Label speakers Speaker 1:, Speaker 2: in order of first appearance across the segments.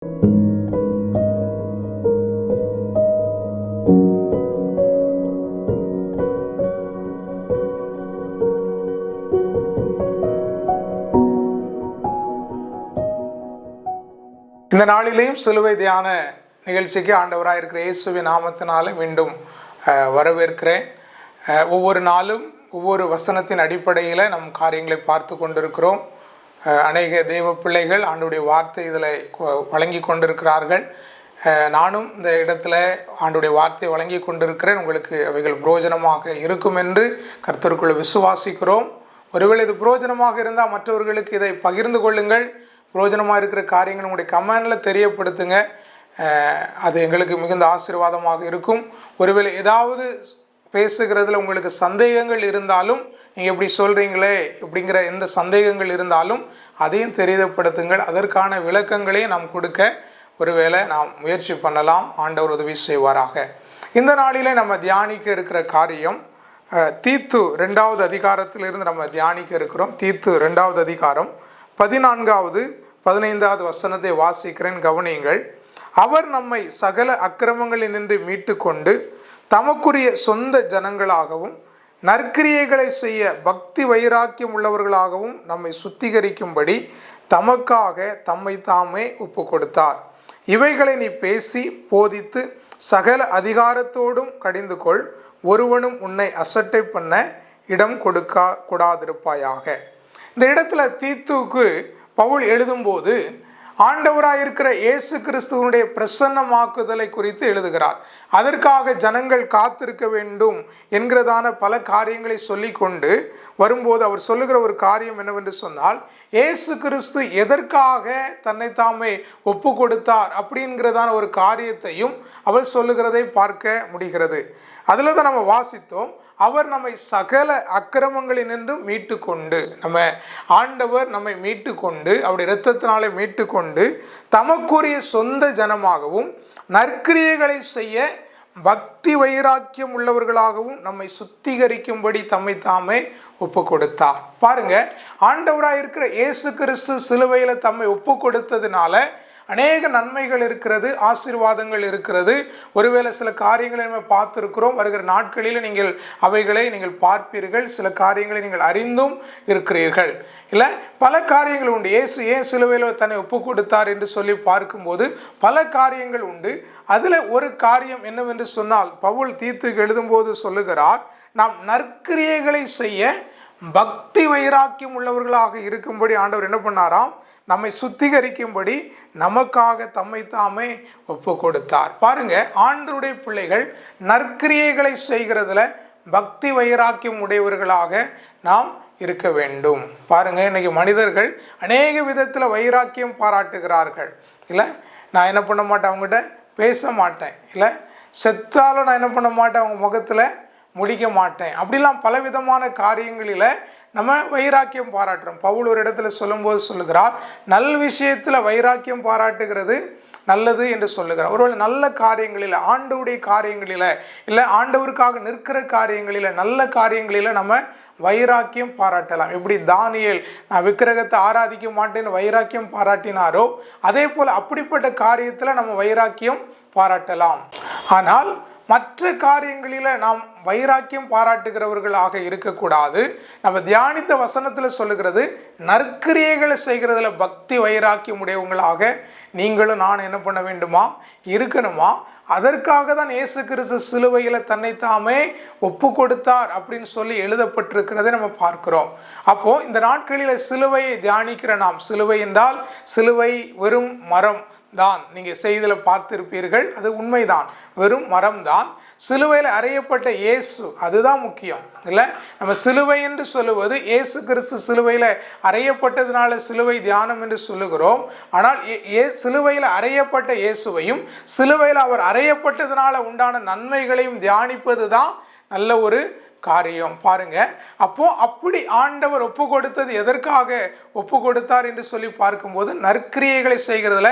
Speaker 1: இந்த நாளிலேயும் சிலுவை தியான நிகழ்ச்சிக்கு ஆண்டவராக இருக்கிற இயேசுவின் நாமத்தினால மீண்டும் வரவேற்கிறேன். ஒவ்வொரு நாளும் ஒவ்வொரு வசனத்தின் அடிப்படையில் நம் காரியங்களை பார்த்து கொண்டிருக்கிறோம். அநேக தெய்வ பிள்ளைகள் ஆண்டுடைய வார்த்தை இதில் வழங்கி கொண்டிருக்கிறார்கள். நானும் இந்த இடத்துல ஆண்டுடைய வார்த்தையை வழங்கி கொண்டிருக்கிறேன். உங்களுக்கு அவைகள் புரோஜனமாக இருக்கும் என்று கர்த்தருக்குள்ள விசுவாசிக்கிறோம். ஒருவேளை இது புரோஜனமாக இருந்தால் மற்றவர்களுக்கு இதை பகிர்ந்து கொள்ளுங்கள். புரோஜனமாக இருக்கிற காரியங்கள் உங்களுடைய கமெண்டில் தெரியப்படுத்துங்க. அது எங்களுக்கு மிகுந்த ஆசீர்வாதமாக இருக்கும். ஒருவேளை ஏதாவது பேசுகிறதுல உங்களுக்கு சந்தேகங்கள் இருந்தாலும், நீங்கள் எப்படி சொல்கிறீங்களே இப்படிங்கிற எந்த சந்தேகங்கள் இருந்தாலும் அதையும் தெரியப்படுத்துங்கள். அதற்கான விளக்கங்களையும் நாம் கொடுக்க ஒருவேளை நாம் முயற்சி பண்ணலாம். ஆண்டவர் உதவி செய்வாராக. இந்த நாளிலே நம்ம தியானிக்க இருக்கிற காரியம் தீத்து 2வது அதிகாரத்திலிருந்து நம்ம தியானிக்க இருக்கிறோம். தீத்து 2வது அதிகாரம் 14வது 15வது வசனத்தை வாசிக்கிறேன், கவனியுங்கள். அவர் நம்மை சகல அக்கிரமங்களினின்று மீட்டு கொண்டு தமக்குரிய சொந்த ஜனங்களாகவும் நற்கிரியைகளை செய்ய பக்தி வைராக்கியம் உள்ளவர்களாகவும் நம்மை சுத்திகரிக்கும்படி தமக்காக தம்மை தாமே ஒப்பு கொடுத்தார். இவைகளை நீ பேசி போதித்து சகல அதிகாரத்தோடும் கடிந்து கொள். ஒருவனும் உன்னை அசட்டை பண்ண இடம் கூடாதிருப்பாயாக. இந்த இடத்துல தீத்துவுக்கு பவுல் எழுதும்போது ஆண்டவராக இருக்கிற இயேசு கிறிஸ்துவனுடைய பிரசன்னமாக்குதலை குறித்து எழுதுகிறார். அதற்காக ஜனங்கள் காத்திருக்க வேண்டும் என்கிறதான பல காரியங்களை சொல்லி கொண்டு வரும்போது அவர் சொல்லுகிற ஒரு காரியம் என்னவென்று சொன்னால், இயேசு கிறிஸ்து எதற்காக தன்னை தாமே ஒப்பு கொடுத்தார் அப்படிங்கிறதான ஒரு காரியத்தையும் அவர் சொல்லுகிறதை பார்க்க முடிகிறது. அதில் தான் நம்ம வாசித்தோம், அவர் நம்மை சகல அக்கிரமங்களினின்றும் மீட்டு கொண்டு, ஆண்டவர் நம்மை மீட்டு கொண்டு அவருடைய இரத்தத்தினாலே மீட்டு கொண்டு தமக்குரிய சொந்த ஜனமாகவும் நற்கிரியைகளை செய்ய பக்தி வைராக்கியம் உள்ளவர்களாகவும் நம்மை சுத்திகரிக்கும்படி தம்மை தாமே ஒப்பு கொடுத்தார். பாருங்க, ஆண்டவராக இருக்கிற இயேசு கிறிஸ்து சிலுவையில் தம்மை ஒப்பு கொடுத்ததுனால அநேக நன்மைகள் இருக்கிறது, ஆசீர்வாதங்கள் இருக்கிறது. ஒருவேளை சில காரியங்களை நம்ம பார்த்துருக்கிறோம். வருகிற நாட்களில் நீங்கள் அவைகளை நீங்கள் பார்ப்பீர்கள். சில காரியங்களை நீங்கள் அறிந்தும் இருக்கிறீர்கள். இல்லை, பல காரியங்கள் உண்டு. இயேசு ஏன் சிலுவையில் தன்னை ஒப்பு கொடுத்தார் என்று சொல்லி பார்க்கும்போது பல காரியங்கள் உண்டு. அதில் ஒரு காரியம் என்னவென்று சொன்னால், பவுல் தீத்துக்கு எழுதும்போது சொல்லுகிறார், நாம் நற்கிரியைகளை செய்ய பக்தி வைராக்கியம் உள்ளவர்களாக இருக்கும்படி ஆண்டவர் என்ன பண்ணாராம், நம்மை சுத்திகரிக்கும்படி நமக்காக தம்மை தாமே ஒப்பு கொடுத்தார். பாருங்க, ஆண்டவருடைய பிள்ளைகள் நற்கிரியைகளை செய்கிறதுல பக்தி வைராக்கியம் உடையவர்களாக நாம் இருக்க வேண்டும். பாருங்க, இன்னைக்கு மனிதர்கள் அநேக விதத்தில் வைராக்கியம் பாராட்டுகிறார்கள். இல்லை, நான் என்ன பண்ண மாட்டேன், அவங்ககிட்ட பேச மாட்டேன். இல்லை, செத்தாலும் நான் என்ன பண்ண மாட்டேன், அவங்க முகத்தில் முடிக்க மாட்டேன். அப்படிலாம் பலவிதமான காரியங்களில் நம்ம வைராக்கியம் பாராட்டுறோம். பவுல் ஒரு இடத்துல சொல்லும்போது சொல்லுகிறார், நல் விஷயத்தில் வைராக்கியம் பாராட்டுகிறது நல்லது என்று சொல்லுகிறார். ஒருவேளை நல்ல காரியங்களில், ஆண்டவருடைய காரியங்களில், இல்லை ஆண்டவருக்காக நிற்கிற காரியங்களில், நல்ல காரியங்களில் நம்ம வைராக்கியம் பாராட்டலாம். எப்படி தானியேல் நான் விக்கிரகத்தை ஆராதிக்க மாட்டேன்னு வைராக்கியம் பாராட்டினாரோ, அதே போல் அப்படிப்பட்ட காரியத்தில் நம்ம வைராக்கியம் பாராட்டலாம். ஆனால் மற்ற காரியங்களில் நாம் வைராக்கியம் பாராட்டுகிறவர்களாக இருக்கக்கூடாது. நம்ம தியானித்த வசனத்தில் சொல்லுகிறது, நற்கிரியைகளை செய்கிறதுல பக்தி வைராக்கியம் உடையவங்களாக நீங்களும் நான் என்ன பண்ண வேண்டுமா, இருக்கணுமா. அதற்காக தான் இயேசு கிறிஸ்து சிலுவையில் தன்னை தாமே ஒப்பு கொடுத்தார் அப்படின்னு சொல்லி எழுதப்பட்டிருக்கிறதை நம்ம பார்க்கிறோம். அப்போ இந்த நாட்களில் சிலுவையை தியானிக்கிற நாம், சிலுவை என்றால் சிலுவை வெறும் மரம் தான். நீங்கள் செய்தியில் பார்த்திருப்பீர்கள், அது உண்மைதான், வெறும் மரம் தான். சிலுவையில் அறையப்பட்ட இயேசு, அதுதான் முக்கியம். இல்லை, நம்ம சிலுவை என்று சொல்லுவது இயேசு கிறிஸ்து சிலுவையில் அறையப்பட்டதுனால சிலுவை தியானம் என்று சொல்லுகிறோம். ஆனால் சிலுவையில் அறையப்பட்ட இயேசுவையும் சிலுவையில் அவர் அறையப்பட்டதுனால உண்டான நன்மைகளையும் தியானிப்பது தான் நல்ல ஒரு காரியம். பாருங்க, அப்போ அப்படி ஆண்டவர் ஒப்பு கொடுத்தது எதற்காக ஒப்பு கொடுத்தார் என்று சொல்லி பார்க்கும்போது நற்கிரியைகளை செய்கிறதுல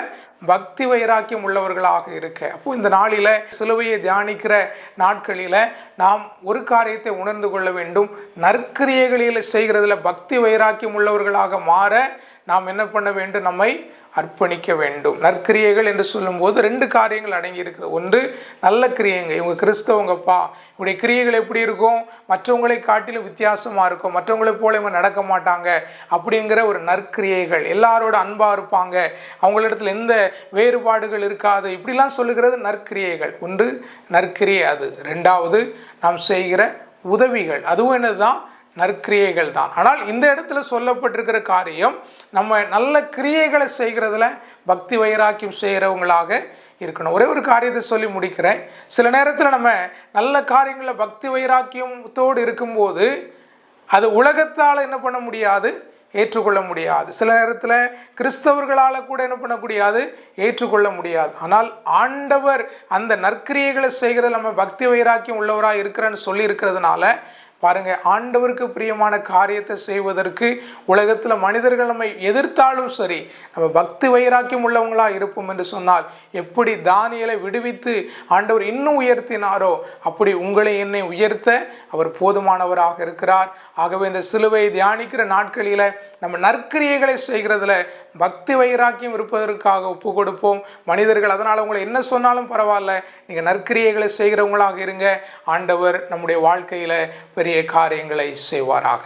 Speaker 1: பக்தி வைராக்கியம் உள்ளவர்களாக இருக்க. அப்போ இந்த நாளில் சிலுவையை தியானிக்கிற நாட்களில் நாம் ஒரு காரியத்தை உணர்ந்து கொள்ள வேண்டும். நற்கிரியைகளில் செய்கிறதுல பக்தி வைராக்கியம் உள்ளவர்களாக மாற நாம் என்ன பண்ண வேண்டும், நம்மை அர்ப்பணிக்க வேண்டும். நற்கிரியைகள் என்று சொல்லும்போது 2 காரியங்கள் அடங்கி இருக்குது. ஒன்று, நல்ல கிரியைங்க. இவங்க கிறிஸ்தவங்கப்பா, இவங்களுடைய கிரியைகள் எப்படி இருக்கும், மற்றவங்களை காட்டிலும் வித்தியாசமாக இருக்கும், மற்றவங்களை போல இவங்க நடக்க மாட்டாங்க அப்படிங்கிற ஒரு நற்கிரியைகள். எல்லாரோட அன்பாக இருப்பாங்க, அவங்களிடத்தில் எந்த வேறுபாடுகள் இருக்காது, இப்படிலாம் சொல்லுகிறது நற்கிரியைகள். ஒன்று நற்கிரியை அது. 2வது, நாம் செய்கிற உதவிகள், அதுவும் என்னதுதான், நற்கிரியைகள் தான். ஆனால் இந்த இடத்துல சொல்லப்பட்டிருக்கிற காரியம், நம்ம நல்ல கிரியைகளை செய்கிறதுல பக்தி வைராக்கியம் செய்கிறவங்களாக இருக்கணும். ஒரே ஒரு காரியத்தை சொல்லி முடிக்கிறேன். சில நேரத்தில் நம்ம நல்ல காரியங்களில் பக்தி வைராக்கியத்தோடு இருக்கும்போது அது உலகத்தால் என்ன பண்ண முடியாது, ஏற்றுக்கொள்ள முடியாது. சில நேரத்தில் கிறிஸ்தவர்களால் கூட என்ன பண்ணக்கூடியாது, ஏற்றுக்கொள்ள முடியாது. ஆனால் ஆண்டவர் அந்த நற்கிரியைகளை செய்கிறதுல நம்ம பக்தி வைராக்கியம் உள்ளவராக இருக்கிறேன்னு சொல்லி இருக்கிறதுனால பாருங்க, ஆண்டவருக்கு பிரியமான காரியத்தை செய்வதற்கு உலகத்தில் மனிதர்கள் நம்மை எதிர்த்தாலும் சரி, நம்ம பக்தி வைராக்கியம் உள்ளவங்களாக இருப்போம் என்று சொன்னால், எப்படி தானியேலை விடுவித்து ஆண்டவர் இன்னும் உயர்த்தினாரோ அப்படி உங்களை என்னை உயர்த்த அவர் போதுமானவராக இருக்கிறார். ஆகவே இந்த சிலுவையை தியானிக்கிற நாட்களில் நம்ம நற்கிரியைகளை செய்கிறதுல பக்தி வைராக்கியம் இருப்பதற்காக ஒப்பு கொடுப்போம். மனிதர்கள் அதனால் உங்களை என்ன சொன்னாலும் பரவாயில்ல, நீங்கள் நற்கிரியைகளை செய்கிறவங்களாக இருங்க. ஆண்டவர் நம்முடைய வாழ்க்கையில் பெரிய காரியங்களை செய்வாராக.